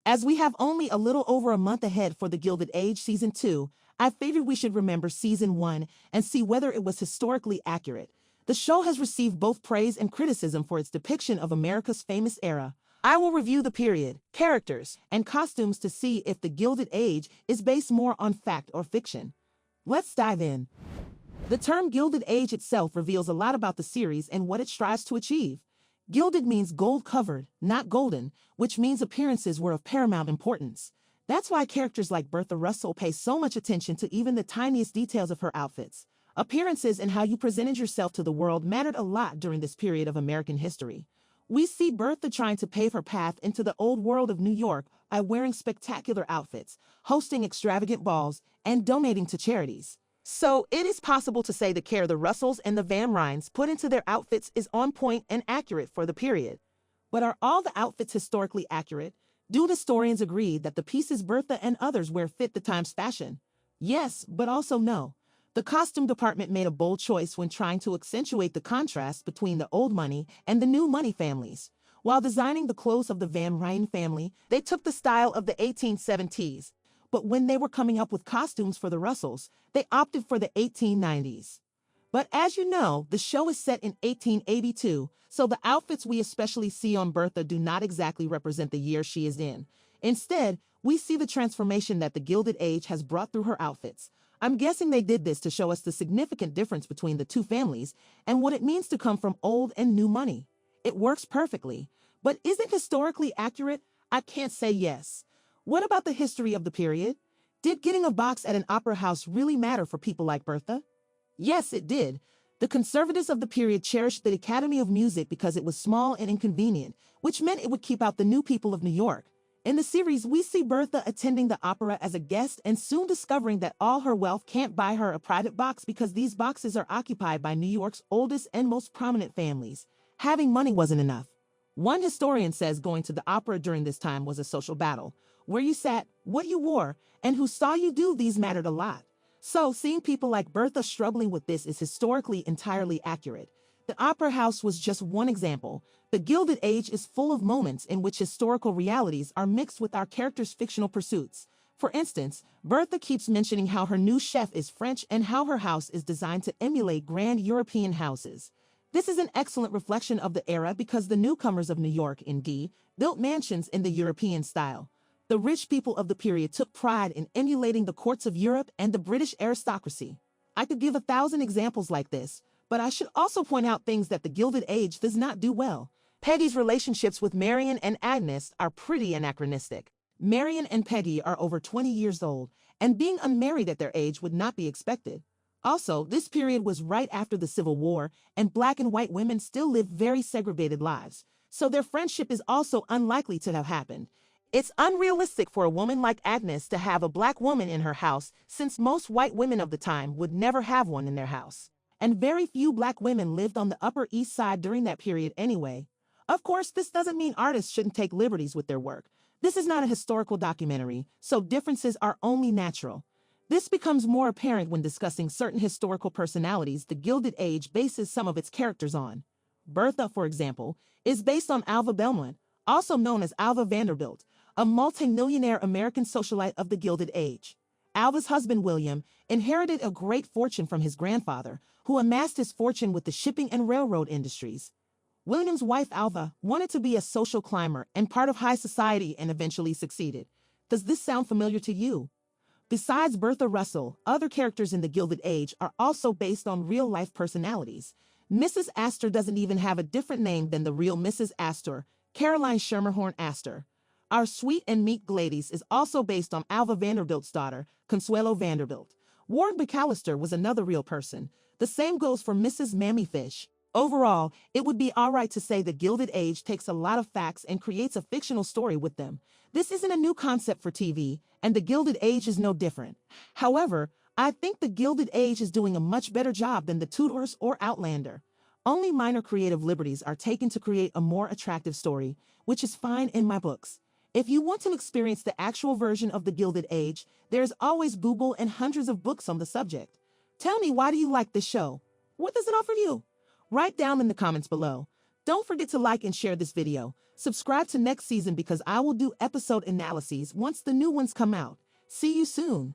As we have only a little over a month ahead for The Gilded Age Season 2, I figured we should remember Season 1 and see whether it was historically accurate. The show has received both praise and criticism for its depiction of America's famous era. I will review the period, characters, and costumes to see if The Gilded Age is based more on fact or fiction. Let's dive in. The term Gilded Age itself reveals a lot about the series and what it strives to achieve. Gilded means gold-covered, not golden, which means appearances were of paramount importance. That's why characters like Bertha Russell pay so much attention to even the tiniest details of her outfits. Appearances and how you presented yourself to the world mattered a lot during this period of American history. We see Bertha trying to pave her path into the old world of New York by wearing spectacular outfits, hosting extravagant balls, and donating to charities. So it is possible to say the care the Russells and the Van Ryns put into their outfits is on point and accurate for the period. But are all the outfits historically accurate? Do historians agree that the pieces Bertha and others wear fit the time's fashion? Yes, but also no. The costume department made a bold choice when trying to accentuate the contrast between the old money and the new money families. While designing the clothes of the Van Ryn family, they took the style of the 1870s. But when they were coming up with costumes for the Russells, they opted for the 1890s. But as you know, the show is set in 1882, so the outfits we especially see on Bertha do not exactly represent the year she is in. Instead, we see the transformation that the Gilded Age has brought through her outfits. I'm guessing they did this to show us the significant difference between the two families and what it means to come from old and new money. It works perfectly. But is it historically accurate? I can't say yes. What about the history of the period? Did getting a box at an opera house really matter for people like Bertha? Yes, it did. The conservatives of the period cherished the Academy of Music because it was small and inconvenient, which meant it would keep out the new people of New York. In the series, we see Bertha attending the opera as a guest and soon discovering that all her wealth can't buy her a private box because these boxes are occupied by New York's oldest and most prominent families. Having money wasn't enough. One historian says going to the opera during this time was a social battle. Where you sat, what you wore, and who saw you do these mattered a lot. So seeing people like Bertha struggling with this is historically entirely accurate. The opera house was just one example. The Gilded Age is full of moments in which historical realities are mixed with our characters' fictional pursuits. For instance, Bertha keeps mentioning how her new chef is French and how her house is designed to emulate grand European houses. This is an excellent reflection of the era because the newcomers of New York, indeed, built mansions in the European style. The rich people of the period took pride in emulating the courts of Europe and the British aristocracy. I could give 1,000 examples like this, but I should also point out things that the Gilded Age does not do well. Peggy's relationships with Marion and Agnes are pretty anachronistic. Marion and Peggy are over 20 years old, and being unmarried at their age would not be expected. Also, this period was right after the Civil War, and black and white women still lived very segregated lives, so their friendship is also unlikely to have happened. It's unrealistic for a woman like Agnes to have a black woman in her house since most white women of the time would never have one in their house. And very few black women lived on the Upper East Side during that period anyway. Of course, this doesn't mean artists shouldn't take liberties with their work. This is not a historical documentary, so differences are only natural. This becomes more apparent when discussing certain historical personalities the Gilded Age bases some of its characters on. Bertha, for example, is based on Alva Belmont, also known as Alva Vanderbilt, a multi-millionaire American socialite of the Gilded Age. Alva's husband, William, inherited a great fortune from his grandfather, who amassed his fortune with the shipping and railroad industries. William's wife, Alva, wanted to be a social climber and part of high society and eventually succeeded. Does this sound familiar to you? Besides Bertha Russell, other characters in the Gilded Age are also based on real-life personalities. Mrs. Astor doesn't even have a different name than the real Mrs. Astor, Caroline Schermerhorn Astor. Our sweet and meek Gladys is also based on Alva Vanderbilt's daughter, Consuelo Vanderbilt. Ward McAllister was another real person. The same goes for Mrs. Mammy Fish. Overall, it would be alright to say the Gilded Age takes a lot of facts and creates a fictional story with them. This isn't a new concept for TV, and the Gilded Age is no different. However, I think the Gilded Age is doing a much better job than the Tudors or Outlander. Only minor creative liberties are taken to create a more attractive story, which is fine in my books. If you want to experience the actual version of the Gilded Age, there's always Google and hundreds of books on the subject. Tell me, why do you like this show? What does it offer you? Write down in the comments below. Don't forget to like and share this video. Subscribe to next season because I will do episode analyses once the new ones come out. See you soon.